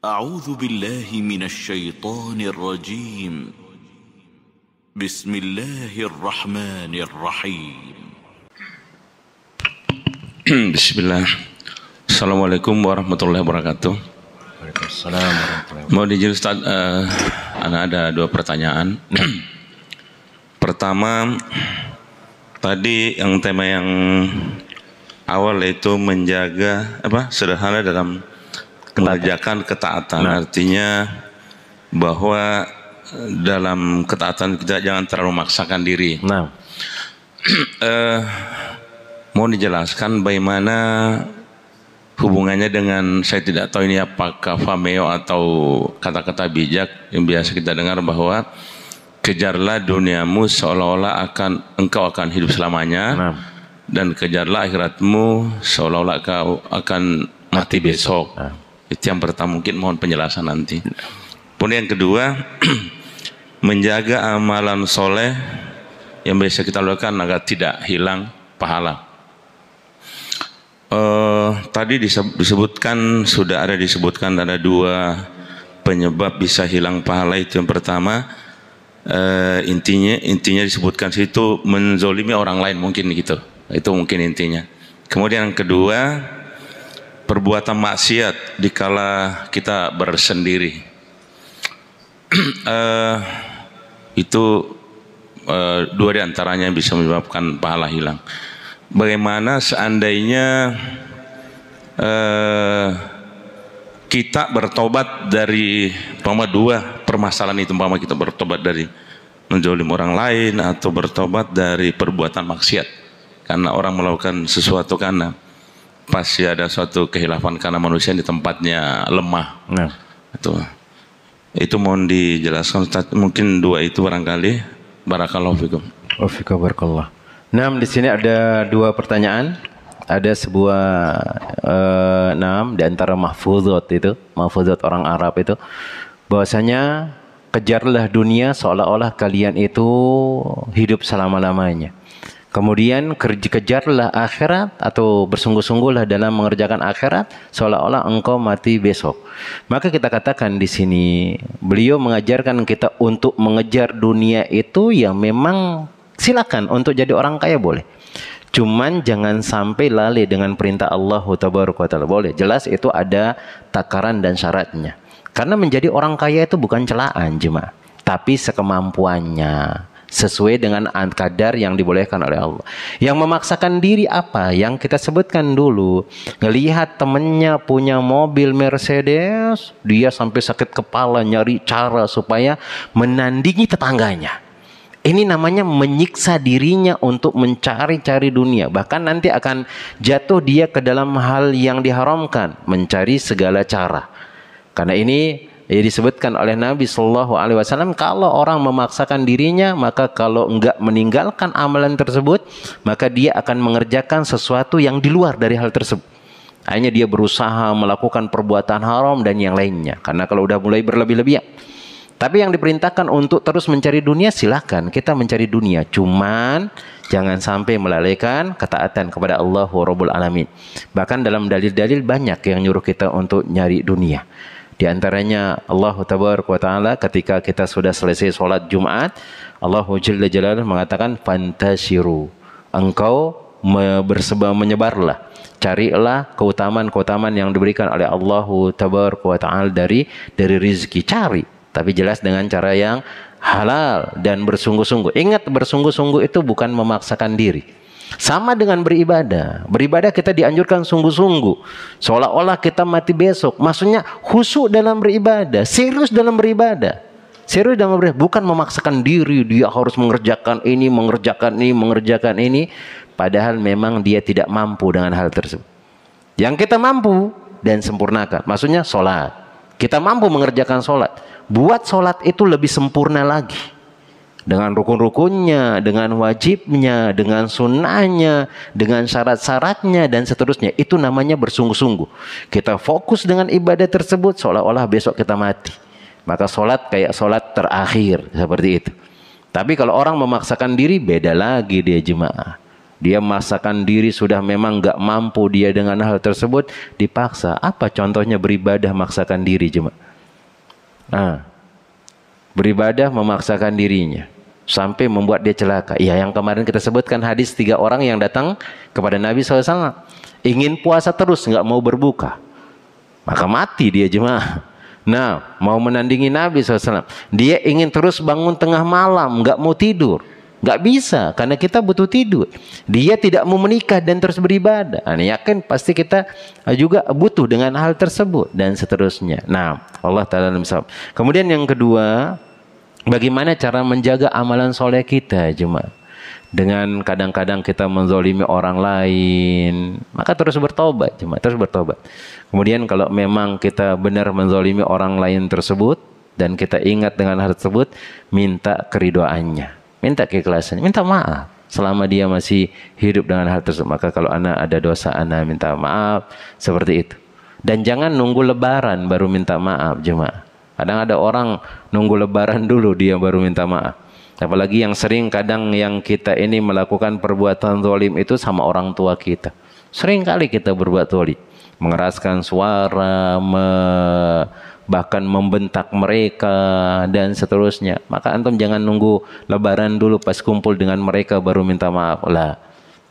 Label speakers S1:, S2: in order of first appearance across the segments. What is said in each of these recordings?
S1: أعوذ بالله من الشيطان الرجيم بسم الله الرحمن الرحيم
S2: Bismillah. Assalamualaikum warahmatullahi wabarakatuh.
S3: Waalaikumsalam warahmatullahi wabarakatuh.
S2: Mau dijelasin Ustaz, ada dua pertanyaan. Pertama, tadi yang tema yang awal itu menjaga sederhana dalam mengerjakan ketaatan. Artinya bahwa dalam ketaatan kita jangan terlalu memaksakan diri. Mau dijelaskan bagaimana hubungannya dengan, saya tidak tahu ini apakah Fameo atau kata-kata bijak yang biasa kita dengar, bahwa kejarlah duniamu seolah-olah engkau akan hidup selamanya, dan kejarlah akhiratmu seolah-olah kau akan mati besok. Itu yang pertama, mungkin mohon penjelasan nanti. Kemudian yang kedua, menjaga amalan soleh yang biasa kita lakukan agar tidak hilang pahala. Tadi sudah disebutkan ada dua penyebab bisa hilang pahala. Itu yang pertama, intinya disebutkan situ menzolimi orang lain, mungkin gitu. Itu mungkin intinya. Kemudian yang kedua, perbuatan maksiat dikala kita bersendiri. Itu dua diantaranya yang bisa menyebabkan pahala hilang. Bagaimana seandainya kita bertobat dari dua permasalahan itu, kita bertobat dari menzolim orang lain atau bertobat dari perbuatan maksiat, karena orang melakukan sesuatu karena pasti ada suatu kehilafan karena manusia di tempatnya lemah. Itu mohon dijelaskan Ustaz. Mungkin dua itu barangkali. Barakallahu fikum.
S3: Wa fika barakallah. Di sini ada dua pertanyaan. Ada sebuah di antara mahfuzat orang Arab itu, bahwasanya kejarlah dunia seolah-olah kalian itu hidup selama-lamanya. Kemudian kejarlah akhirat atau bersungguh-sungguhlah dalam mengerjakan akhirat seolah-olah engkau mati besok. Maka kita katakan di sini, beliau mengajarkan kita untuk mengejar dunia itu yang memang silakan untuk jadi orang kaya boleh. Cuman jangan sampai lalai dengan perintah Allah Tabaraka wa Ta'ala. Boleh, jelas itu ada takaran dan syaratnya. Karena menjadi orang kaya itu bukan celaan jemaah, tapi sekemampuannya, sesuai dengan kadar yang dibolehkan oleh Allah. Yang memaksakan diri apa? Yang kita sebutkan dulu, ngelihat temennya punya mobil Mercedes, dia sampai sakit kepala nyari cara supaya menandingi tetangganya. Ini namanya menyiksa dirinya untuk mencari-cari dunia. Bahkan nanti akan jatuh dia ke dalam hal yang diharamkan, mencari segala cara. Karena ini disebutkan oleh Nabi Shallallahu Alaihi Wasallam, kalau orang memaksakan dirinya, maka kalau enggak meninggalkan amalan tersebut, maka dia akan mengerjakan sesuatu yang di luar dari hal tersebut. Akhirnya dia berusaha melakukan perbuatan haram dan yang lainnya. Karena kalau udah mulai berlebih-lebihan. Tapi yang diperintahkan untuk terus mencari dunia, silahkan kita mencari dunia. Cuman jangan sampai melalaikan ketaatan kepada Allah Rabbul Alamin. Bahkan dalam dalil-dalil banyak yang nyuruh kita untuk nyari dunia. Di antaranya Allah Tabaraka wa Ta'ala ketika kita sudah selesai sholat Jumat, Allah Jalla Jalaluhu mengatakan fantashiru, engkau menyebarlah, carilah keutamaan-keutamaan yang diberikan oleh Allah Tabaraka wa Ta'ala dari rizki. Cari, tapi jelas dengan cara yang halal dan bersungguh-sungguh. Ingat, bersungguh-sungguh itu bukan memaksakan diri. Sama dengan beribadah. Beribadah kita dianjurkan sungguh-sungguh, seolah-olah kita mati besok. Maksudnya khusyuk dalam beribadah, serius dalam beribadah. Serius dalam beribadah, bukan memaksakan diri, dia harus mengerjakan ini, mengerjakan ini. Padahal memang dia tidak mampu dengan hal tersebut. Yang kita mampu dan sempurnakan, maksudnya sholat. Kita mampu mengerjakan sholat. Buat sholat itu lebih sempurna lagi. Dengan rukun-rukunnya, dengan wajibnya, dengan sunnahnya, dengan syarat-syaratnya, dan seterusnya. Itu namanya bersungguh-sungguh. Kita fokus dengan ibadah tersebut seolah-olah besok kita mati. Maka sholat kayak sholat terakhir, seperti itu. Tapi kalau orang memaksakan diri, beda lagi dia jemaah. Dia memaksakan diri, sudah memang nggak mampu dia dengan hal tersebut, dipaksa. Apa contohnya beribadah memaksakan diri jemaah? Beribadah memaksakan dirinya sampai membuat dia celaka. Ya, yang kemarin kita sebutkan hadis 3 orang yang datang kepada Nabi SAW, ingin puasa terus, nggak mau berbuka, maka mati dia jemaah. Nah, mau menandingi Nabi SAW, dia ingin terus bangun tengah malam, nggak mau tidur, nggak bisa karena kita butuh tidur. Dia tidak mau menikah dan terus beribadah. Nah, yakin pasti kita juga butuh dengan hal tersebut dan seterusnya. Nah, Allah Ta'ala misal. Kemudian yang kedua, bagaimana cara menjaga amalan soleh kita jemaah? Dengan kadang-kadang kita menzolimi orang lain, maka terus bertobat jemaah, terus bertobat. Kemudian kalau memang kita benar menzolimi orang lain tersebut dan kita ingat dengan hal tersebut, minta keridoannya, minta keikhlasan, minta maaf selama dia masih hidup dengan hal tersebut. Maka kalau anak ada dosa, anak minta maaf, seperti itu. Dan jangan nunggu lebaran baru minta maaf jemaah. Kadang ada orang nunggu lebaran dulu dia baru minta maaf. Apalagi yang sering kadang yang kita ini melakukan perbuatan zalim itu sama orang tua kita. Sering kali kita berbuat zalim, mengeraskan suara, bahkan membentak mereka dan seterusnya. Maka antum jangan nunggu lebaran dulu pas kumpul dengan mereka baru minta maaf lah.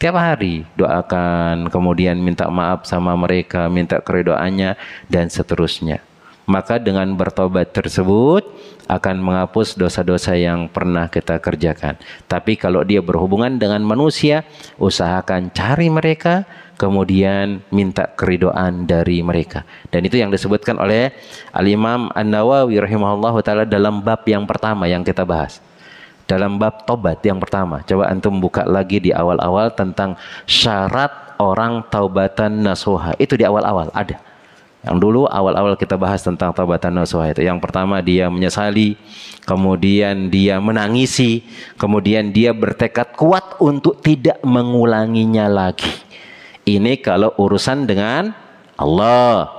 S3: Tiap hari doakan, kemudian minta maaf sama mereka, minta keridoannya dan seterusnya. Maka dengan bertobat tersebut akan menghapus dosa-dosa yang pernah kita kerjakan. Tapi kalau dia berhubungan dengan manusia, usahakan cari mereka, kemudian minta keridoan dari mereka. Dan itu yang disebutkan oleh Al-Imam An-Nawawi rahimahullah ta'ala dalam bab yang pertama yang kita bahas. Dalam bab tobat yang pertama. Coba antum buka lagi di awal-awal tentang syarat orang taubatan nasuha. Itu di awal-awal ada. Yang dulu awal-awal kita bahas tentang taubatan nasuha itu. Yang pertama dia menyesali, kemudian dia menangisi, kemudian dia bertekad kuat untuk tidak mengulanginya lagi. Ini kalau urusan dengan Allah.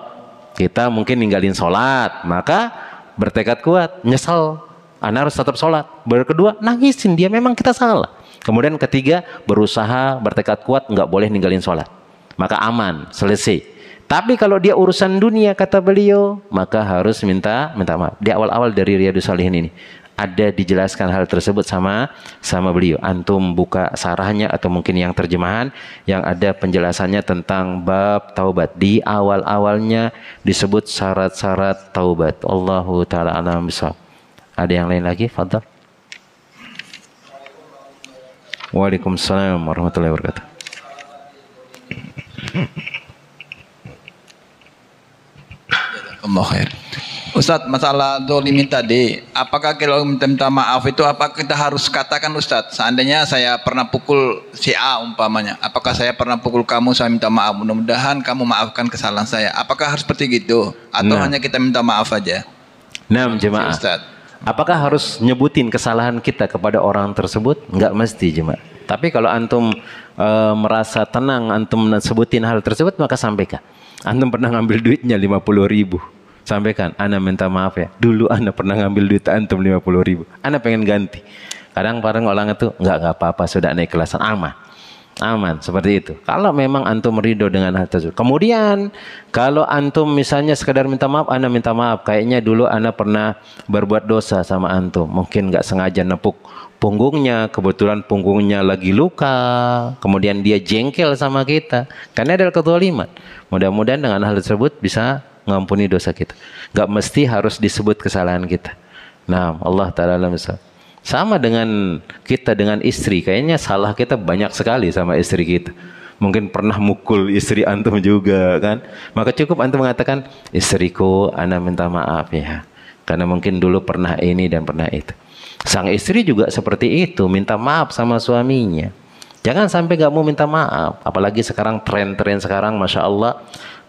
S3: Kita mungkin ninggalin sholat, maka bertekad kuat, nyesel, ana harus tetap sholat. Berkedua, nangisin, dia memang kita salah. Kemudian ketiga, berusaha bertekad kuat, nggak boleh ninggalin sholat. Maka aman, selesai. Tapi kalau dia urusan dunia, kata beliau, maka harus minta maaf. Di awal-awal dari Riyadhus Shalihin ini ada dijelaskan hal tersebut sama beliau. Antum buka sarahnya atau mungkin yang terjemahan yang ada penjelasannya tentang bab taubat. Di awal-awalnya disebut syarat-syarat taubat. Allahu ta'ala a'lam bishawab. Ada yang lain lagi? Fadhal. Waalaikumsalam warahmatullahi wabarakatuh.
S4: Allah khair. Ustadz, masalah zolimin tadi, apakah kalau minta maaf itu apa kita harus katakan Ustadz? Seandainya saya pernah pukul si A umpamanya, apakah saya pernah pukul kamu, saya minta maaf, mudah-mudahan kamu maafkan kesalahan saya. Apakah harus seperti gitu? Atau hanya kita minta maaf aja?
S3: Nah, jemaah. Apakah harus nyebutin kesalahan kita kepada orang tersebut? Enggak mesti jemaah. Tapi kalau antum merasa tenang, antum sebutin hal tersebut, maka sampaikan. Antum pernah ngambil duitnya 50.000, sampaikan, ana minta maaf ya, dulu ana pernah ngambil duit antum 50.000, ana pengen ganti. Kadang orang itu enggak apa-apa, sudah naik kelasan, aman seperti itu. Kalau memang antum ridho dengan hal tersebut. Kemudian kalau antum misalnya sekedar minta maaf, ana minta maaf, kayaknya dulu ana pernah berbuat dosa sama antum, mungkin enggak sengaja nepuk punggungnya, kebetulan punggungnya lagi luka, kemudian dia jengkel sama kita, karena adalah kezaliman. Mudah-mudahan dengan hal tersebut bisa mengampuni dosa kita. Gak mesti harus disebut kesalahan kita. Nah, Allah Ta'ala misal. Sama dengan kita dengan istri, kayaknya salah kita banyak sekali sama istri kita. Mungkin pernah mukul istri antum juga kan. Maka cukup antum mengatakan, istriku, ana minta maaf ya, karena mungkin dulu pernah ini dan pernah itu. Sang istri juga seperti itu, minta maaf sama suaminya. Jangan sampai gak mau minta maaf. Apalagi sekarang tren-tren sekarang, Masya Allah,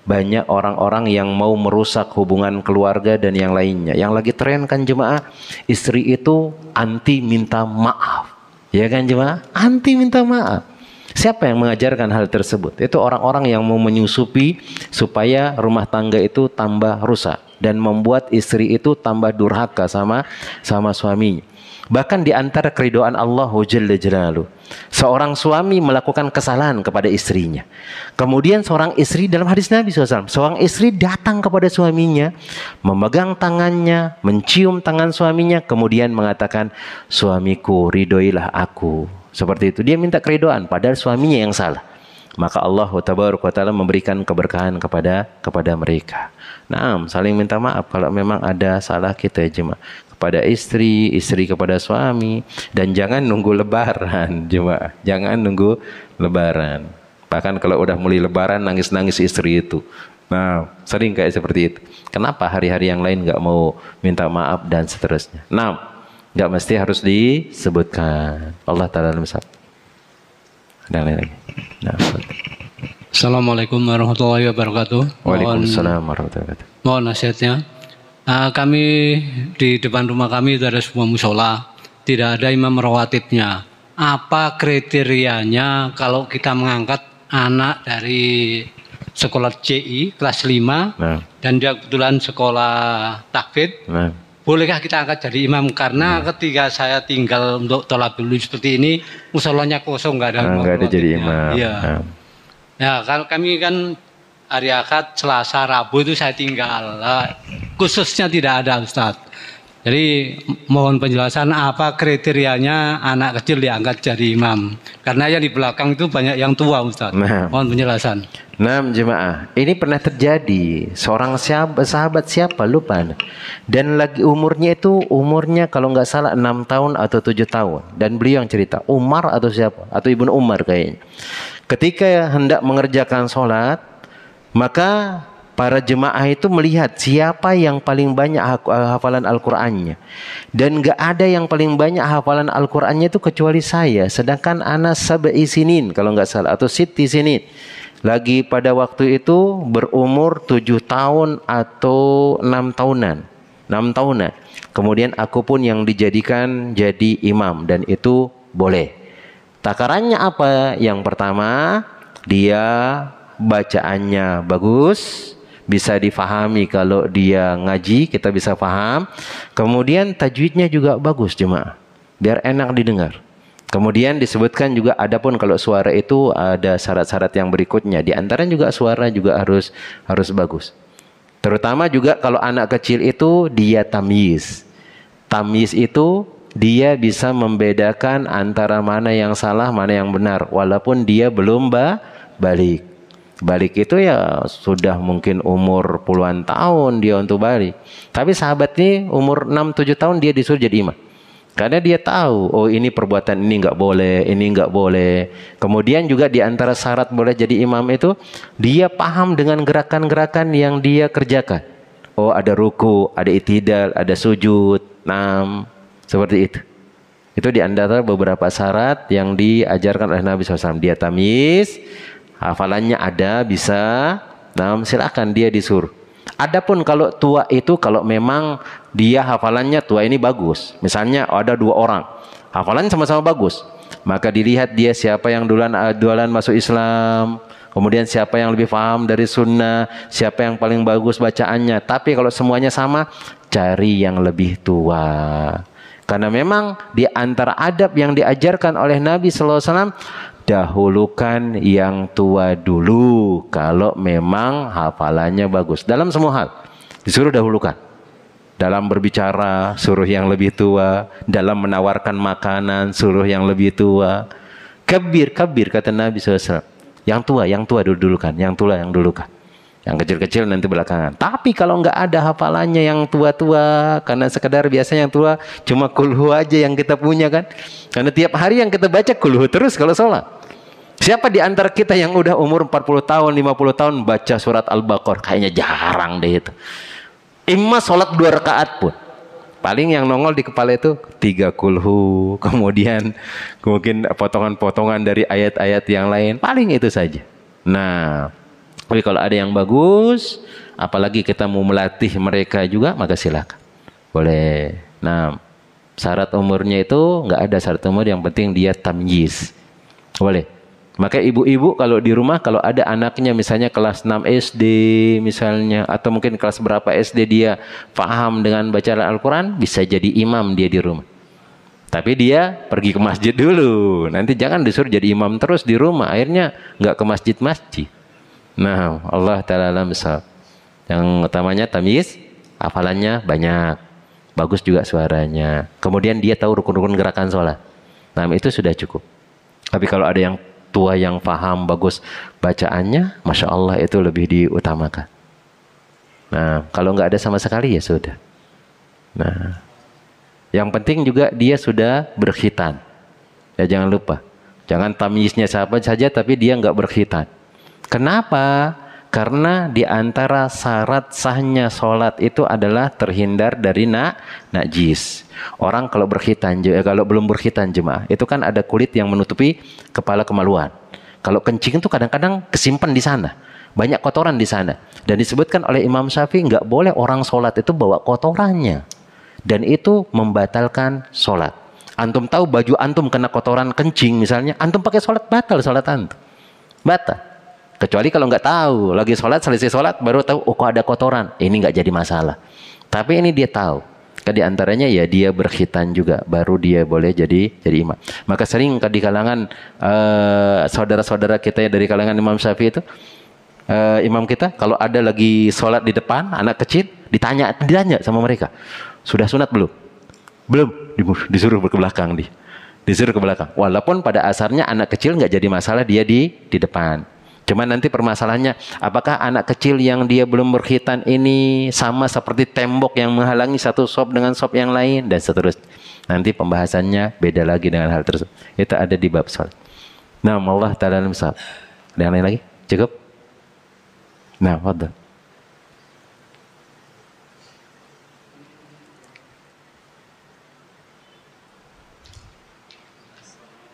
S3: banyak orang-orang yang mau merusak hubungan keluarga dan yang lainnya. Yang lagi tren kan jemaah, istri itu anti minta maaf. Ya kan jemaah? Anti minta maaf. Siapa yang mengajarkan hal tersebut? Itu orang-orang yang mau menyusupi supaya rumah tangga itu tambah rusak. dan membuat istri itu tambah durhaka sama suaminya. Bahkan di antara keridhaan Allah Jalla Jalaluhu, seorang suami melakukan kesalahan kepada istrinya. Kemudian seorang istri, dalam hadis Nabi SAW, seorang istri datang kepada suaminya, memegang tangannya, mencium tangan suaminya, kemudian mengatakan, suamiku, ridhoilah aku. Seperti itu, dia minta keridhaan, padahal suaminya yang salah. Maka Allah Tabaraka wa Ta'ala memberikan keberkahan kepada mereka. Nah, saling minta maaf kalau memang ada salah kita, jemaah. Kepada istri, istri kepada suami, dan jangan nunggu lebaran, jemaah. Jangan nunggu lebaran. Bahkan kalau udah mulai lebaran nangis-nangis istri itu. Nah, sering kayak seperti itu. Kenapa hari-hari yang lain nggak mau minta maaf dan seterusnya? Nah, nggak mesti harus disebutkan. Allah Ta'ala misal. Dan lain lagi. Nah,
S5: Assalamualaikum warahmatullahi wabarakatuh.
S3: Waalaikumsalam warahmatullahi wabarakatuh.
S5: Mohon nasihatnya. Kami di depan rumah kami itu ada sebuah musola, tidak ada imam rawatibnya. Apa kriterianya kalau kita mengangkat anak dari sekolah CI kelas 5 dan dia kebetulan sekolah tahfidz, bolehkah kita angkat jadi imam? Karena ketika saya tinggal untuk tolak dulu seperti ini, musolanya kosong, nggak ada imam.
S3: Nggak ada jadi imam.
S5: Iya. Ya, kalau kami kan hari Ahad, Selasa, Rabu itu saya tinggal. Khususnya tidak ada, Ustaz. Jadi mohon penjelasan apa kriterianya anak kecil diangkat jadi imam. Karena yang di belakang itu banyak yang tua, Ustaz. Mohon penjelasan.
S3: Nah, jemaah, ini pernah terjadi. Seorang sahabat siapa lupa. Dan lagi umurnya kalau nggak salah 6 tahun atau 7 tahun. Dan beliau yang cerita, Umar atau siapa? Atau Ibnu Umar kayaknya. Ketika hendak mengerjakan sholat, maka para jemaah itu melihat siapa yang paling banyak hafalan Al-Qur'annya. Dan gak ada yang paling banyak hafalan Al-Qur'annya itu kecuali saya. Sedangkan anak sab'i sinin kalau gak salah, atau sitti sinin. Lagi pada waktu itu berumur 7 tahun atau 6 tahunan. 6 tahunan. Kemudian aku pun yang dijadikan jadi imam. Dan itu boleh. Takarannya apa? Yang pertama, dia bacaannya bagus, bisa difahami. Kalau dia ngaji kita bisa paham. Kemudian tajwidnya juga bagus, jemaah, biar enak didengar. Kemudian disebutkan juga adapun kalau suara itu ada syarat-syarat yang berikutnya. Di antara juga suara juga harus bagus. Terutama juga kalau anak kecil itu dia tamyiz. Tamyiz itu dia bisa membedakan antara mana yang salah, mana yang benar, walaupun dia belum balik. Balik itu ya sudah mungkin umur puluhan tahun dia untuk balik. Tapi sahabat ini umur 6-7 tahun dia disuruh jadi imam. Karena dia tahu, oh ini perbuatan ini nggak boleh, ini nggak boleh. Kemudian juga di antara syarat boleh jadi imam itu, dia paham dengan gerakan-gerakan yang dia kerjakan. Oh ada ruku, ada itidal, ada sujud, seperti itu. Itu di antara beberapa syarat yang diajarkan oleh Nabi SAW. Dia tamyiz, hafalannya ada, bisa, silakan dia disuruh. Adapun kalau tua itu, kalau memang dia hafalannya tua ini bagus. Misalnya ada 2 orang, hafalannya sama-sama bagus. Maka dilihat dia siapa yang duluan masuk Islam. Kemudian siapa yang lebih paham dari sunnah, siapa yang paling bagus bacaannya. Tapi kalau semuanya sama, cari yang lebih tua. Karena memang di antara adab yang diajarkan oleh Nabi SAW, dahulukan yang tua dulu kalau memang hafalannya bagus. Dalam semua hal disuruh dahulukan. Dalam berbicara suruh yang lebih tua, dalam menawarkan makanan suruh yang lebih tua. Kabir kata Nabi SAW. Yang tua dulukan, yang tua yang dulukan. Yang kecil-kecil nanti belakangan. Tapi kalau nggak ada hafalannya yang tua-tua, karena sekedar biasanya yang tua cuma kulhu aja yang kita punya kan. Karena tiap hari yang kita baca kulhu terus kalau sholat. Siapa di antara kita yang udah umur 40 tahun, 50 tahun baca surat Al-Baqarah? Kayaknya jarang deh itu. Imma sholat 2 rakaat pun. Paling yang nongol di kepala itu 3 kulhu. Kemudian mungkin potongan-potongan dari ayat-ayat yang lain. Paling itu saja. Nah, tapi kalau ada yang bagus, apalagi kita mau melatih mereka juga, maka silakan. Boleh. Nah, syarat umurnya itu nggak ada syarat umur, yang penting dia tamyiz. Boleh. Maka ibu-ibu kalau di rumah kalau ada anaknya misalnya kelas 6 SD misalnya atau mungkin kelas berapa SD dia paham dengan bacaan Al-Quran, bisa jadi imam dia di rumah. Tapi dia pergi ke masjid dulu. Nanti jangan disuruh jadi imam terus di rumah. Akhirnya nggak ke masjid-masjid. Nah, Allah Ta'ala alam bisawab. Yang utamanya tamyiz, hafalannya banyak. Bagus juga suaranya. Kemudian dia tahu rukun-rukun gerakan sholat. Nah, itu sudah cukup. Tapi kalau ada yang tua yang paham bagus bacaannya, Masya Allah itu lebih diutamakan. Nah, kalau nggak ada sama sekali ya sudah. Nah, yang penting juga dia sudah berkhitan. Ya jangan lupa. Jangan tamyiznya siapa saja tapi dia nggak berkhitan. Kenapa? Karena di antara syarat sahnya sholat itu adalah terhindar dari najis. Orang kalau berkhitan, kalau belum berkhitan jemaah, itu kan ada kulit yang menutupi kepala kemaluan. Kalau kencing itu kadang-kadang kesimpan di sana, banyak kotoran di sana. Dan disebutkan oleh Imam Syafi'i nggak boleh orang sholat itu bawa kotorannya. Dan itu membatalkan sholat. Antum tahu baju antum kena kotoran kencing misalnya, antum pakai sholat batal sholat antum, batal. Kecuali kalau nggak tahu, lagi sholat, selesai sholat, baru tahu, oh kok ada kotoran. Ini nggak jadi masalah. Tapi ini dia tahu. Di antaranya ya dia berkhitan juga, baru dia boleh jadi imam. Maka sering di kalangan saudara-saudara kita ya dari kalangan Imam Syafi'i itu, imam kita, kalau ada lagi sholat di depan, anak kecil, ditanya sama mereka, sudah sunat belum? Belum, disuruh ke belakang disuruh ke belakang. Walaupun pada asarnya anak kecil nggak jadi masalah dia di depan. Cuman nanti permasalahannya, apakah anak kecil yang dia belum berkhitan ini sama seperti tembok yang menghalangi satu shop dengan shop yang lain dan seterusnya. Nanti pembahasannya beda lagi dengan hal tersebut. Itu ada di bab sholat. Nah, Allah Ta'ala misal. Ada yang lain lagi? Cukup? Nah, fadhal.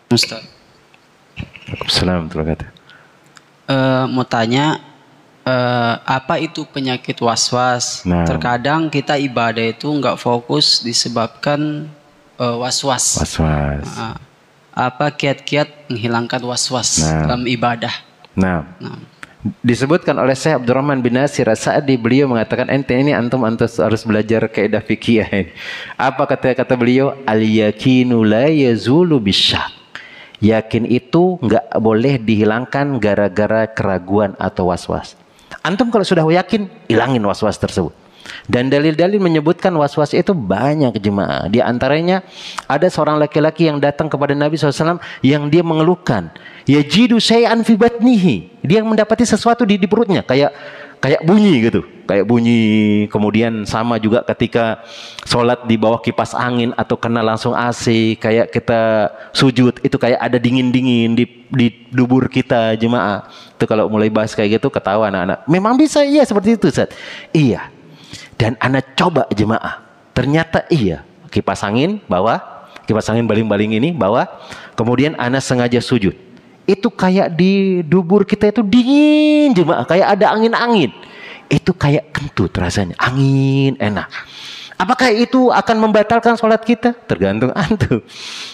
S6: Ustaz.
S3: Assalamualaikum.
S6: Mau tanya, apa itu penyakit was-was?
S3: Nah.
S6: Terkadang kita ibadah itu nggak fokus disebabkan was-was. Apa kiat-kiat menghilangkan was-was dalam ibadah?
S3: Nah, disebutkan oleh Syekh Abdurrahman bin Nasir As-Sa'di, beliau mengatakan ini antum harus belajar kaidah fikih ini. Apa kata beliau? Al-yakinu la yazulu bisyak. Yakin itu nggak boleh dihilangkan gara-gara keraguan atau was-was. Antum kalau sudah yakin, hilangin was-was tersebut. Dan dalil-dalil menyebutkan was-was itu banyak jemaah. Di antaranya ada seorang laki-laki yang datang kepada Nabi SAW yang dia mengeluhkan, yajidu syai'an fi batnihi. Dia mendapati sesuatu di perutnya, kayak bunyi gitu, kayak bunyi. Kemudian sama juga ketika sholat di bawah kipas angin atau kena langsung AC, kayak kita sujud itu kayak ada dingin-dingin di dubur kita jemaah. Itu kalau mulai bahas kayak gitu ketawa anak-anak. Memang bisa iya seperti itu Ustaz. Iya. Dan anak coba jemaah. Ternyata iya. Kipas angin bawah, kipas angin baling-baling ini bawah. Kemudian anak sengaja sujud. Itu kayak di dubur kita itu dingin jemaah, kayak ada angin-angin. Itu kayak kentut rasanya, angin enak. Apakah itu akan membatalkan sholat kita? Tergantung antum.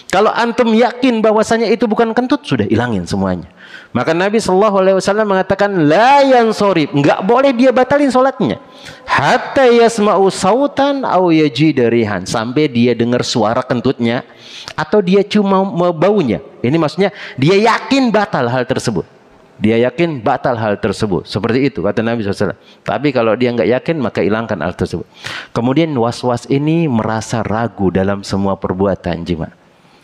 S3: Kalau antum yakin bahwasanya itu bukan kentut, sudah hilangin semuanya. Maka Nabi SAW mengatakan la yansorib, nggak boleh dia batalin sholatnya. Hatta yasma'u sautan au yajida rihan, sampai dia dengar suara kentutnya atau dia cuma baunya. Ini maksudnya dia yakin batal hal tersebut. Dia yakin batal hal tersebut. Seperti itu kata Nabi SAW. Tapi kalau dia nggak yakin maka hilangkan hal tersebut. Kemudian was-was ini merasa ragu dalam semua perbuatan jemaah.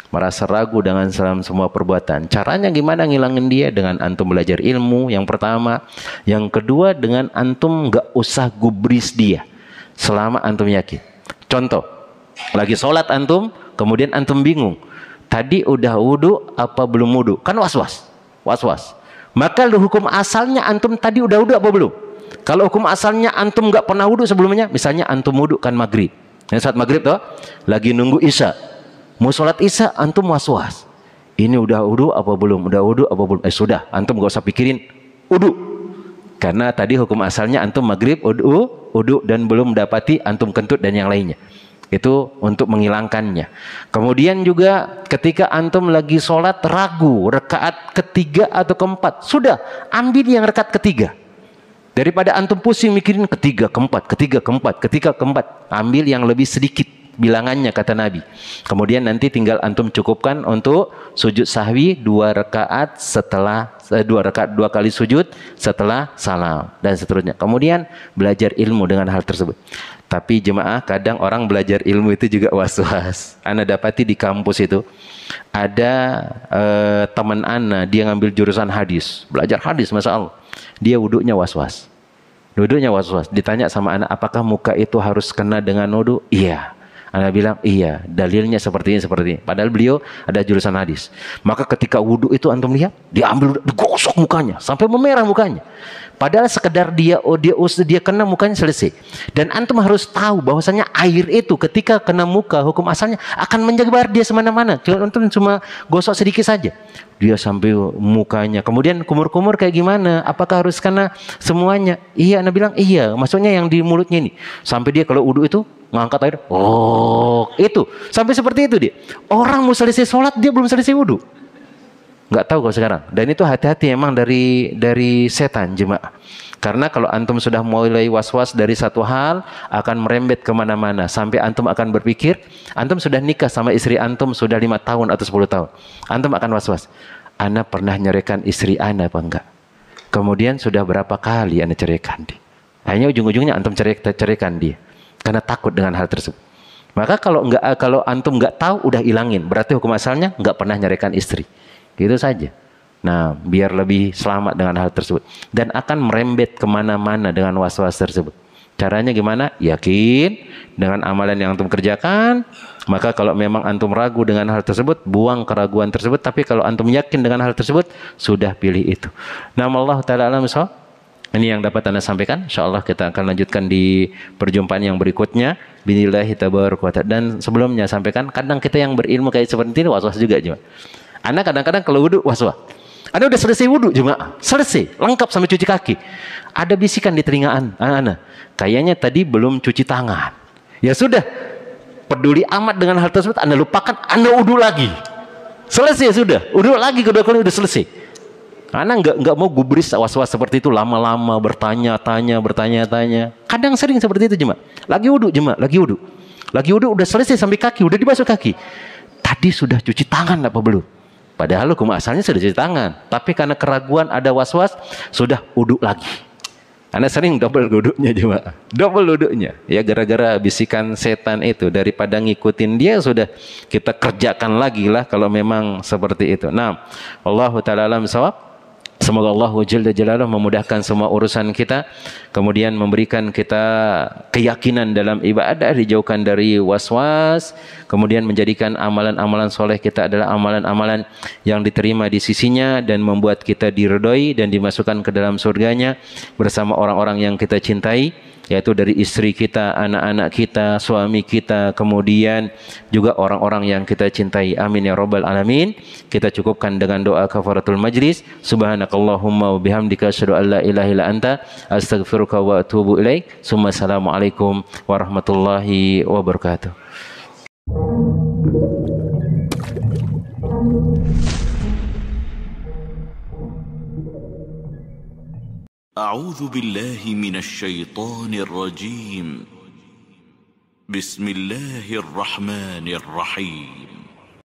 S3: Merasa ragu dengan semua perbuatan. Caranya gimana ngilangin dia? Dengan antum belajar ilmu yang pertama. Yang kedua dengan antum nggak usah gubris dia selama antum yakin. Contoh, lagi sholat antum, kemudian antum bingung. Tadi udah wudu apa belum wudu? Kan was-was. Maka hukum asalnya antum tadi udah wudu apa belum? Kalau hukum asalnya antum nggak pernah wudu sebelumnya, misalnya antum wudu kan maghrib. Saat maghrib toh, lagi nunggu isya. Mau sholat isya antum was-was. Ini udah wudu apa belum? Udah wudu apa belum? Sudah, antum gak usah pikirin wudu. Karena tadi hukum asalnya antum maghrib wudu dan belum mendapati antum kentut dan yang lainnya. Itu untuk menghilangkannya. Kemudian juga ketika antum lagi sholat ragu rakaat ketiga atau keempat, sudah ambil yang rakaat ketiga. Daripada antum pusing mikirin ketiga, keempat, ambil yang lebih sedikit bilangannya kata Nabi. Kemudian nanti tinggal antum cukupkan untuk sujud sahwi 2 rakaat setelah 2 kali sujud setelah salam dan seterusnya. Kemudian belajar ilmu dengan hal tersebut. Tapi jemaah, kadang orang belajar ilmu itu juga was-was. Ana dapati di kampus itu ada teman ana, dia ngambil jurusan hadis, belajar hadis, masya Allah. Dia wuduknya was-was. Ditanya sama anak, apakah muka itu harus kena dengan wudu? Iya. Ana bilang, iya, dalilnya seperti ini. Padahal beliau ada jurusan hadis. Maka ketika wudu itu antum lihat, dia ambil, digosok mukanya sampai memerah mukanya. Padahal sekedar dia kena mukanya selesai. Dan antum harus tahu bahwasanya air itu ketika kena muka, hukum asalnya akan menyebar dia semana-mana. Antum cuma gosok sedikit saja, dia sampai mukanya. Kemudian kumur-kumur kayak gimana? Apakah harus kena semuanya? Iya, Anda bilang iya. Maksudnya yang di mulutnya ini. Sampai dia kalau wudu itu ngangkat air. Oh, itu sampai seperti itu dia. Orang mau selesai sholat dia belum selesai wudu. Nggak tahu kalau sekarang. Dan itu hati-hati emang dari setan jemaah. Karena kalau antum sudah mulai was-was dari satu hal, akan merembet kemana-mana. Sampai antum akan berpikir, antum sudah nikah sama istri antum sudah 5 tahun atau 10 tahun. Antum akan was-was. Ana pernah nyeraikan istri ana apa enggak? Kemudian sudah berapa kali ana ceraikan dia? Hanya ujung-ujungnya antum ceraikan dia. Karena takut dengan hal tersebut. Maka kalau antum nggak tahu, udah ilangin. Berarti hukum asalnya nggak pernah nyeraikan istri. Gitu saja. Nah, biar lebih selamat dengan hal tersebut. Dan akan merembet kemana-mana dengan was-was tersebut. Caranya gimana? Yakin dengan amalan yang antum kerjakan. Maka kalau memang antum ragu dengan hal tersebut, buang keraguan tersebut. Tapi kalau antum yakin dengan hal tersebut, sudah pilih itu. Nama Allah Ta'ala alam shawab. Ini yang dapat Anda sampaikan. InsyaAllah kita akan lanjutkan di perjumpaan yang berikutnya. Binillahi tabaraka wa ta'ala. Dan sebelumnya sampaikan, kadang kita yang berilmu kayak seperti ini was-was juga cuma. Anda kadang-kadang kalau wudhu was-was. Anda udah selesai wudhu jemaah, selesai, lengkap sampai cuci kaki. Ada bisikan di telinga Anda. Kayaknya tadi belum cuci tangan. Ya sudah, peduli amat dengan hal tersebut, Anda lupakan, Anda wudhu lagi. Selesai sudah, wudhu lagi kedua kali udah selesai. Anda nggak mau gubris was-was seperti itu lama-lama bertanya-tanya. Kadang sering seperti itu jemaah. Lagi wudhu udah selesai sampai kaki, udah dibasuh kaki. Tadi sudah cuci tangan apa belum? Padahal hukum asalnya sudah cuci tangan. Tapi karena keraguan ada was-was, sudah wudhu lagi. Anda sering double wudhunya juga. Double wudhunya. Ya gara-gara bisikan setan itu. Daripada ngikutin dia, sudah kita kerjakan lagi lah kalau memang seperti itu. Nah, Allahu ta'ala alam shawab. Semoga Allah Jalla Jalaluhu memudahkan semua urusan kita, kemudian memberikan kita keyakinan dalam ibadah, dijauhkan dari was-was, kemudian menjadikan amalan-amalan soleh kita adalah amalan-amalan yang diterima di sisinya dan membuat kita diridhoi dan dimasukkan ke dalam surganya bersama orang-orang yang kita cintai, yaitu dari istri kita, anak-anak kita, suami kita, kemudian juga orang-orang yang kita cintai. Amin ya rabbal alamin. Kita cukupkan dengan doa kafaratul majlis. Subhanakallahumma wa bihamdika asyhadu an la ilaha illa anta astaghfiruka wa atubu ilaik. Assalamualaikum warahmatullahi wabarakatuh.
S1: أعوذ بالله من الشيطان الرجيم بسم الله الرحمن الرحيم